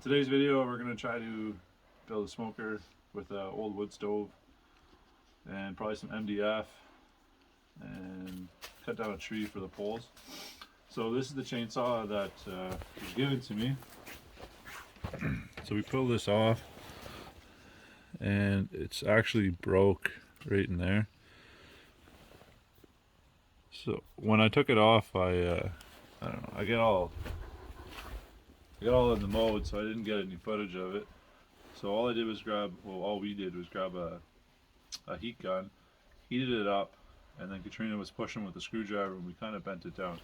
Today's video, we're going to try to build a smoker with an old wood stove and probably some MDF and cut down a tree for the poles. So this is the chainsaw that was given to me. So we pull this off and it's actually broke right in there. So when I took it off, I don't know, I got all in the mode, so I didn't get any footage of it. So all I did was all we did was grab a heat gun, heated it up, and then Katrina was pushing with the screwdriver and we kind of bent it down.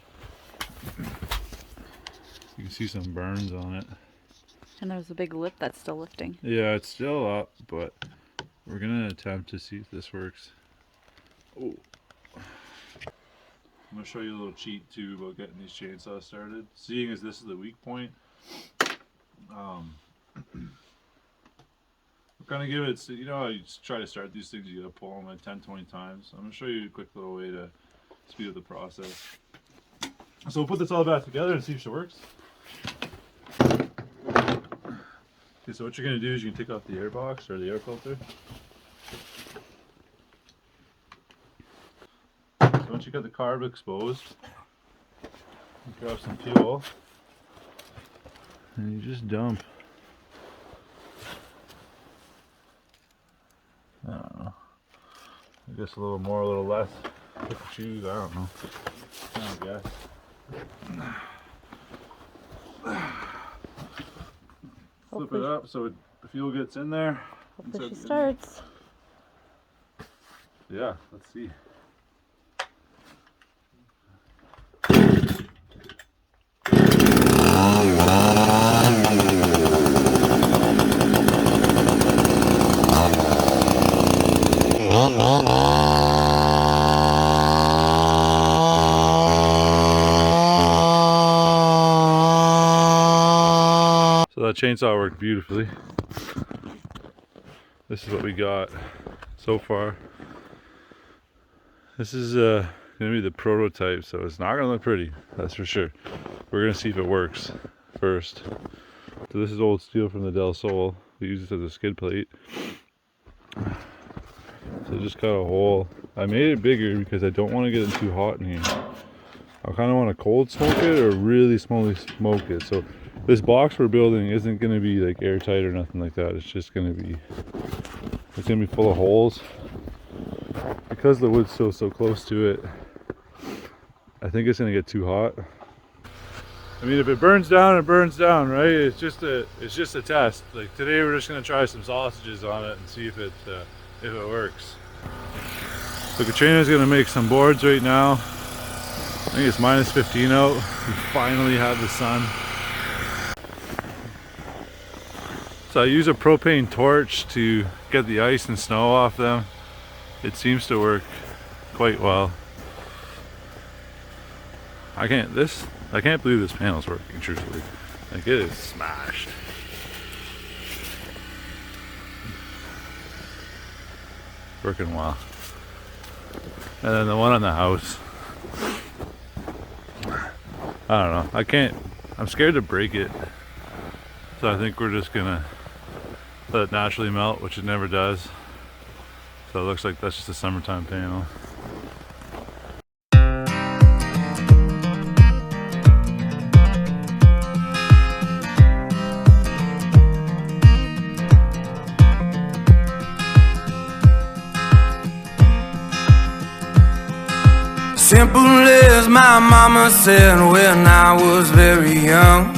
You can see some burns on it. And there's a big lip that's still lifting. Yeah, it's still up, but we're gonna attempt to see if this works. Oh. I'm gonna show you a little cheat too about getting these chainsaws started. Seeing as this is the weak point, we're gonna give it, you know how you just try to start these things, you gotta pull them like 10-20 times. I'm gonna show you a quick little way to speed up the process. So we'll put this all back together and see if it works. Okay, so what you're gonna do is you can take off the air box or the air filter. So once you got the carb exposed, you grab some fuel and you just dump. I don't know. I guess a little more, a little less. Pick and choose. I don't know. I guess. Flip it up so the fuel gets in there. Hopefully she starts. Yeah, let's see. So that chainsaw worked beautifully. This is what we got so far. This is gonna be the prototype, so it's not gonna look pretty, that's for sure. We're gonna see if it works first. So this is old steel from the Del Sol. We use this as a skid plate. So just cut a hole. I made it bigger because I don't want to get it too hot in here. I kind of want to cold smoke it or really slowly smoke it. So this box we're building isn't going to be like airtight or nothing like that. It's just going to be, it's going to be full of holes. Because the wood's still so close to it, I think it's going to get too hot. I mean, if it burns down, it burns down, right? It's just a test. Like today, we're just going to try some sausages on it and see if it works. So Katrina's going to make some boards right now. I think it's minus 15 out. We finally have the sun. So I use a propane torch to get the ice and snow off them. It seems to work quite well. I can't believe this panel's working, truthfully. Like, it is smashed. Working well. And then the one on the house, I don't know, I'm scared to break it. So I think we're just gonna let it naturally melt, which it never does. So it looks like that's just a summertime panel. Simple as my mama said when I was very young.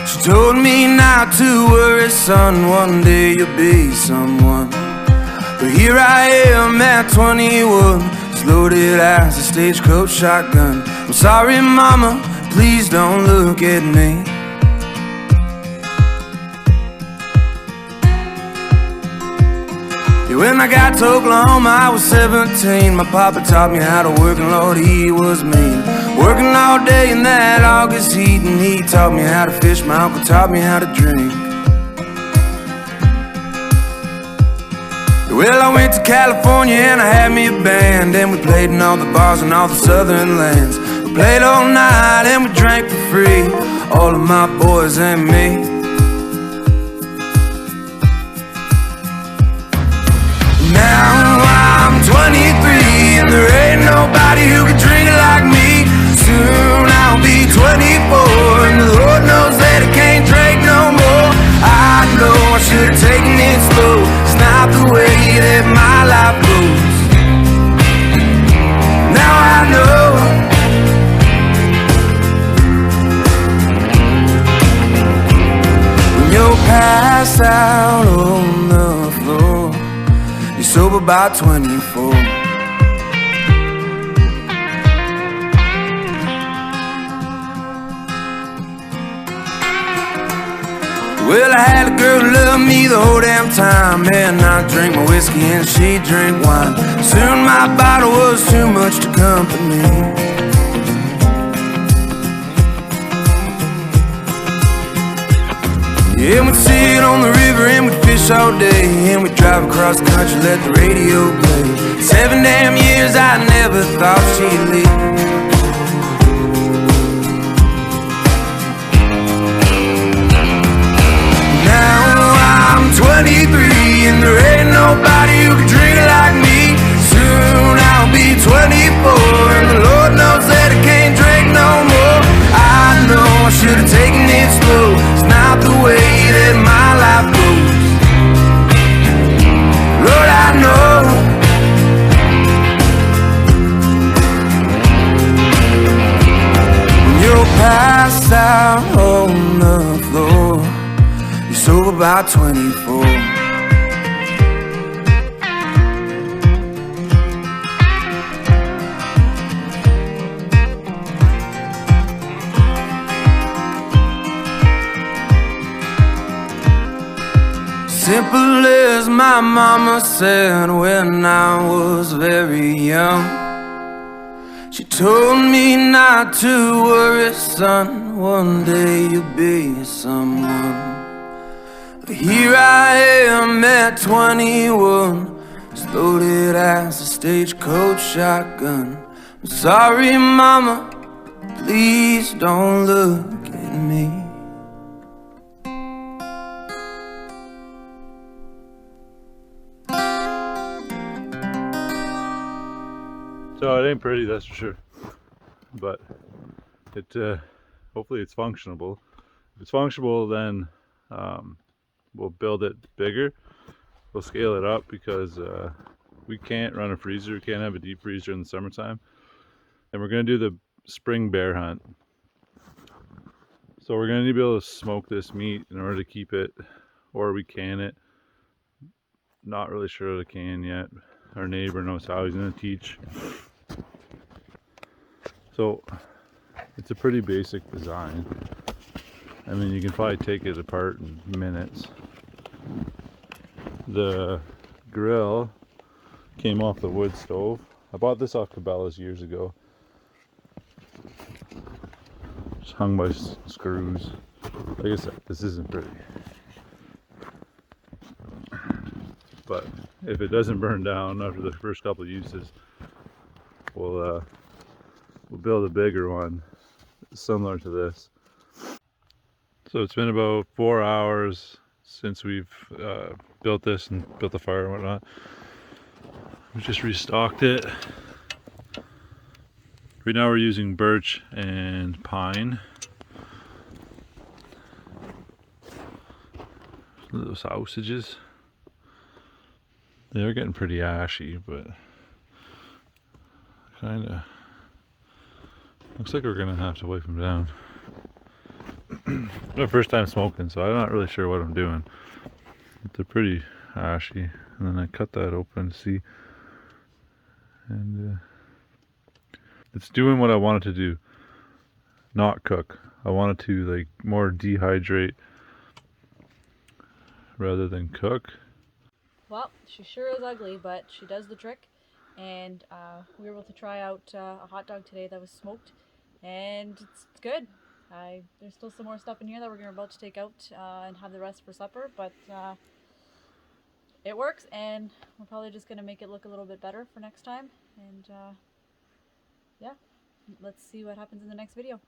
She told me not to worry, son, one day you'll be someone. But here I am at 21, as loaded as a stagecoach shotgun. I'm sorry, mama, please don't look at me. When I got to Oklahoma, I was 17. My papa taught me how to work, and Lord, he was mean. Working all day in that August heat, and he taught me how to fish. My uncle taught me how to drink. Well, I went to California and I had me a band, and we played in all the bars in all the southern lands. We played all night and we drank for free, all of my boys and me. pass out on the floor. You're sober by 24. Well, I had a girl who loved me the whole damn time, and I drank my whiskey and she drank wine. Soon my bottle was too much to comfort me. Yeah, we'd sit on the river and we'd fish all day, and we'd drive across the country, let the radio play. 7 damn years I never thought she'd leave. Now I'm 23 and there ain't nobody who can drink like me. Soon I'll be 24 and the Lord knows that I can't drink no more. I know I should have taken it slow. It's not the way that my life goes. Lord, I know. You'll pass out on the floor. You're sober by 24. Simple as my mama said when I was very young. She told me not to worry, son, one day you'll be someone. But here I am at 21, as loaded as a stagecoach shotgun. I'm sorry, mama, please don't look at me. So it ain't pretty, that's for sure. But it hopefully it's functionable. If it's functionable, then we'll build it bigger. We'll scale it up because we can't run a freezer. We can't have a deep freezer in the summertime. And we're gonna do the spring bear hunt. So we're gonna need to be able to smoke this meat in order to keep it, or we can it. Not really sure how to can yet. Our neighbor knows how, he's gonna teach. So it's a pretty basic design. I mean, you can probably take it apart in minutes. The grill came off the wood stove. I bought this off Cabela's years ago. It's hung by screws. Like I said, this isn't pretty. But if it doesn't burn down after the first couple of uses, we'll build a bigger one similar to this. So it's been about 4 hours since we've built this and built the fire and whatnot. We just restocked it. Right now we're using birch and pine. Those sausages. They're getting pretty ashy, but kinda looks like we're gonna have to wipe them down. My first time smoking, so I'm not really sure what I'm doing. But they're pretty ashy. And then I cut that open to see. And it's doing what I wanted to do. Not cook. I wanted to like more dehydrate rather than cook. Well, she sure is ugly, but she does the trick. And we were able to try out a hot dog today that was smoked, and it's good. There's still some more stuff in here that we're about to take out and have the rest for supper, but it works, and we're probably just going to make it look a little bit better for next time. And yeah, let's see what happens in the next video.